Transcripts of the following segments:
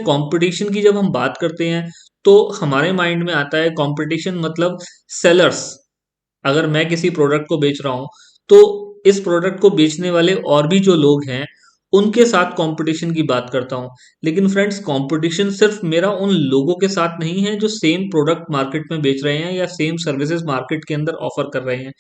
Competition की जब हम बात करते हैं तो हमारे माइंड में आता है कंपटीशन मतलब सेलर्स। अगर मैं किसी प्रोडक्ट को बेच रहा हूं तो इस प्रोडक्ट को बेचने वाले और भी जो लोग हैं उनके साथ कंपटीशन की बात करता हूं। लेकिन फ्रेंड्स, कंपटीशन सिर्फ मेरा उन लोगों के साथ नहीं है जो सेम प्रोडक्ट मार्केट में बेच रहे हैं या सेम सर्विसेज मार्केट के अंदर ऑफर कर रहे हैं।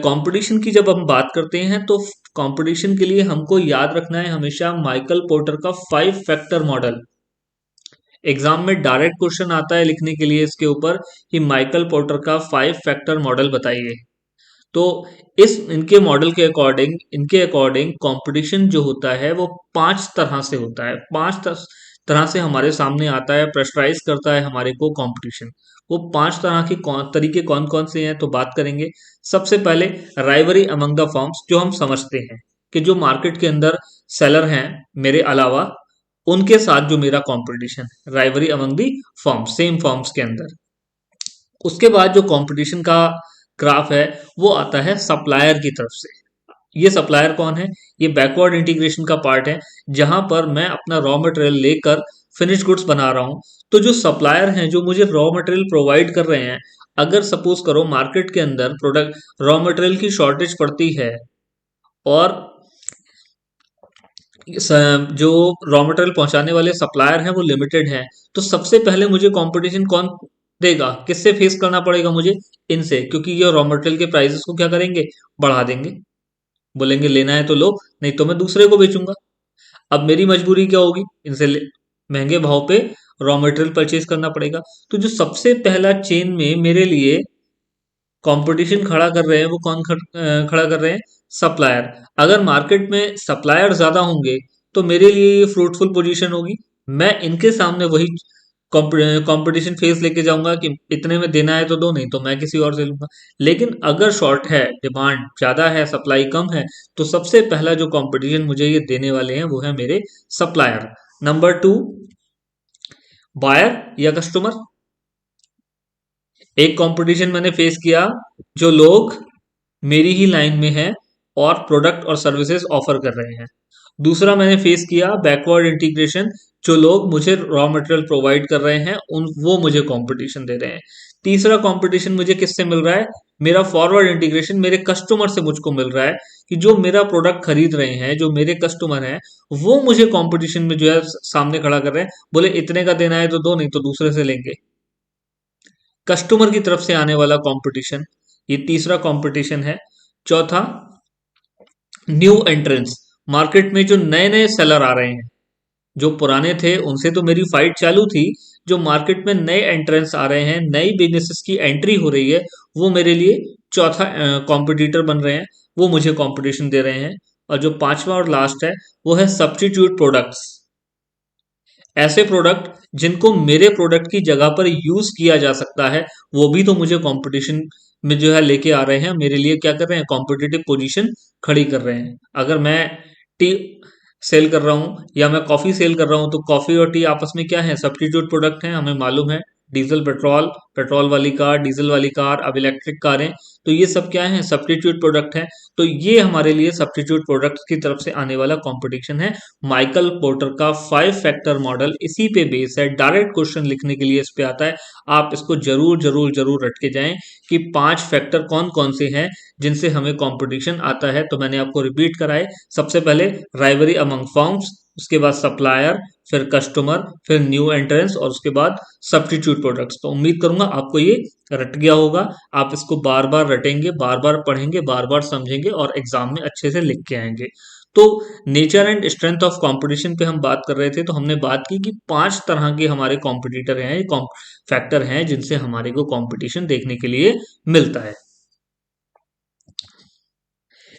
कंपटीशन की जब हम बात करते हैं तो कंपटीशन के लिए हमको याद रखना है हमेशा माइकल पोर्टर का 5 फैक्टर मॉडल। एग्जाम में डायरेक्ट क्वेश्चन आता है लिखने के लिए इसके ऊपर कि माइकल पोर्टर का 5 फैक्टर मॉडल बताइए। तो इस इनके अकॉर्डिंग कंपटीशन जो होता है वो 5 तरह से होता है। तरह से हमारे सामने आता है, प्रेशराइज करता है हमारे को कंपटीशन। वो 5 तरह के तरीके कौन कौन से हैं तो बात करेंगे। सबसे पहले राइवरी अमंग द फर्म्स, जो हम समझते हैं कि जो मार्केट के अंदर सेलर हैं मेरे अलावा, उनके साथ जो मेरा competition, rivalry among the firms, same firms के अंदर। उसके बाद जो कंपटीशन का ग्राफ है वो आता है सप्लायर की तरफ से। ये सप्लायर कौन है? ये बैकवर्ड इंटीग्रेशन का पार्ट है, जहां पर मैं अपना रॉ मटेरियल लेकर फिनिश गुड्स बना रहा हूं। तो जो सप्लायर हैं जो मुझे रॉ मटेरियल प्रोवाइड कर रहे हैं, अगर सपोज करो मार्केट के अंदर प्रोडक्ट रॉ मटेरियल की शॉर्टेज पड़ती है और जो रॉ मटेरियल पहुंचाने वाले सप्लायर हैं वो लिमिटेड हैं, तो सबसे पहले मुझे कंपटीशन कौन देगा? किससे फेस करना पड़ेगा मुझे? इनसे, क्योंकि ये रॉ मटेरियल के प्राइसेस को क्या करेंगे? बढ़ा देंगे। बोलेंगे लेना है तो लो, नहीं तो मैं दूसरे को बेचूंगा। अब मेरी मजबूरी क्या होगी? महंगे भाव पे रॉ मटेरियल परचेज करना पड़ेगा। तो जो सबसे पहला चेन में मेरे लिए कंपटीशन खड़ा कर रहे हैं वो कौन खड़ा कर रहे हैं? सप्लायर। अगर मार्केट में सप्लायर ज्यादा होंगे तो मेरे लिए ये फ्रूटफुल पोजीशन होगी। मैं इनके सामने वही कंपटीशन फेस लेके जाऊंगा कि इतने में देना है तो दो, नहीं तो मैं किसी और से लूंगा। लेकिन अगर शॉर्ट है, डिमांड ज्यादा है, सप्लाई कम है, तो सबसे पहला जो कंपटीशन मुझे ये देने वाले हैं वो है मेरे सप्लायर। नंबर 2, बायर या कस्टमर। एक कंपटीशन मैंने फेस किया, जो लोग मेरी ही लाइन में है और प्रोडक्ट और सर्विसेज ऑफर कर रहे हैं। दूसरा मैंने फेस किया बैकवर्ड इंटीग्रेशन, जो लोग मुझे रॉ मटेरियल प्रोवाइड कर रहे हैं उन वो मुझे कंपटीशन दे रहे हैं। तीसरा कंपटीशन मुझे किससे मिल रहा है? मेरा फॉरवर्ड इंटीग्रेशन मेरे कस्टमर से मुझको मिल रहा है कि जो मेरा प्रोडक्ट खरीद रहे हैं, जो मेरे कस्टमर हैं, वो मुझे कंपटीशन में जो है सामने खड़ा कर रहे हैं। बोले इतने का देना है तो दो, नहीं तो दूसरे से लेंगे। कस्टमर की तरफ से आने वाला कंपटीशन, ये तीसरा कंपटीशन है। चौथा, न्यू एंट्रेंस। मार्केट में जो नए नए सेलर आ रहे हैं, जो पुराने थे उनसे तो मेरी फाइट चालू थी, जो मार्केट में नए एंट्रेंस आ रहे हैं, नई बिजनेसेस की एंट्री हो रही है, वो मेरे लिए चौथा कॉम्पिटिटर बन रहे हैं, वो मुझे कंपटीशन दे रहे हैं। और जो पांचवा और लास्ट है वो है सब्स्टिट्यूट प्रोडक्ट्स। ऐसे प्रोडक्ट जिनको मेरे प्रोडक्ट की जगह पर यूज किया जा सकता है, वो भी तो मुझे कंपटीशन में जो है लेके आ रहे हैं, मेरे लिए क्या कर रहे हैं? कॉम्पिटिटिव पोजीशन खड़ी कर रहे हैं। अगर मैं टी सेल कर रहा हूँ या मैं कॉफी सेल कर रहा हूँ, तो कॉफी और टी आपस में क्या है? सब्स्टिट्यूट प्रोडक्ट हैं, हमें मालूम है। डीजल पेट्रोल, पेट्रोल वाली कार, डीजल वाली कार, अब इलेक्ट्रिक कारें, तो ये सब क्या है? सब्स्टिट्यूट प्रोडक्ट है। तो ये हमारे लिए सब्स्टिट्यूट प्रोडक्ट्स की तरफ से आने वाला कंपटीशन है। माइकल पोर्टर का 5 फैक्टर मॉडल इसी पे बेस है। डायरेक्ट क्वेश्चन लिखने के लिए इस पे आता है। आप इसको जरूर जरूर जरूर रट के जाएं कि 5 फैक्टर कौन कौन से हैं जिनसे हमें कंपटीशन आता है। तो मैंने आपको रिपीट कराए। सबसे पहले राइवरी अमंग फर्म्स, उसके बाद सप्लायर, फिर कस्टमर, फिर न्यू एंट्रेंस और उसके बाद सब्स्टिट्यूट प्रोडक्ट्स। तो उम्मीद करूंगा आपको ये रट गया होगा। आप इसको बार बार रटेंगे, बार बार पढ़ेंगे, बार बार समझेंगे और एग्जाम में अच्छे से लिख के आएंगे। तो nature and strength of competition पे हम बात कर रहे थे, तो हमने बात की कि 5 तरह के हमारे कॉम्पिटिटर हैं, फैक्टर हैं जिनसे हमारे को कंपटीशन देखने के लिए मिलता है।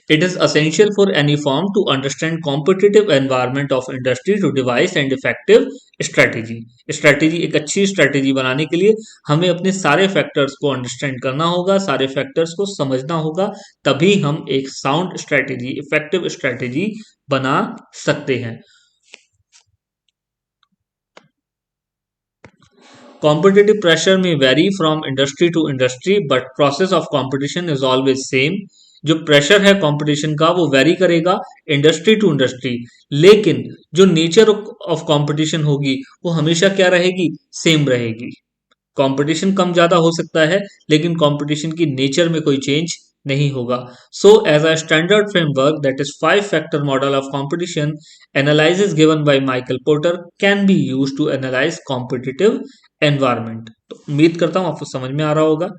It is essential for any firm to understand competitive environment of industry to devise and effective strategy. Strategy, एक अच्छी स्ट्रैटेजी बनाने के लिए हमें अपने सारे फैक्टर्स को अंडरस्टैंड करना होगा, सारे फैक्टर्स को समझना होगा, तभी हम एक साउंड स्ट्रैटेजी, इफेक्टिव स्ट्रैटेजी बना सकते हैं। Competitive pressure may vary from industry to industry, but process of competition is always same. जो प्रेशर है कंपटीशन का वो वेरी करेगा इंडस्ट्री टू इंडस्ट्री, लेकिन जो नेचर ऑफ कंपटीशन होगी वो हमेशा क्या रहेगी, सेम रहेगी। कंपटीशन कम ज्यादा हो सकता है लेकिन कंपटीशन की नेचर में कोई चेंज नहीं होगा। So as a standard framework that is 5 factor model of competition analysis given by Michael Porter can be used to analyse competitive environment. तो उम्मीद करता हूं आपको समझ में आ रहा होगा।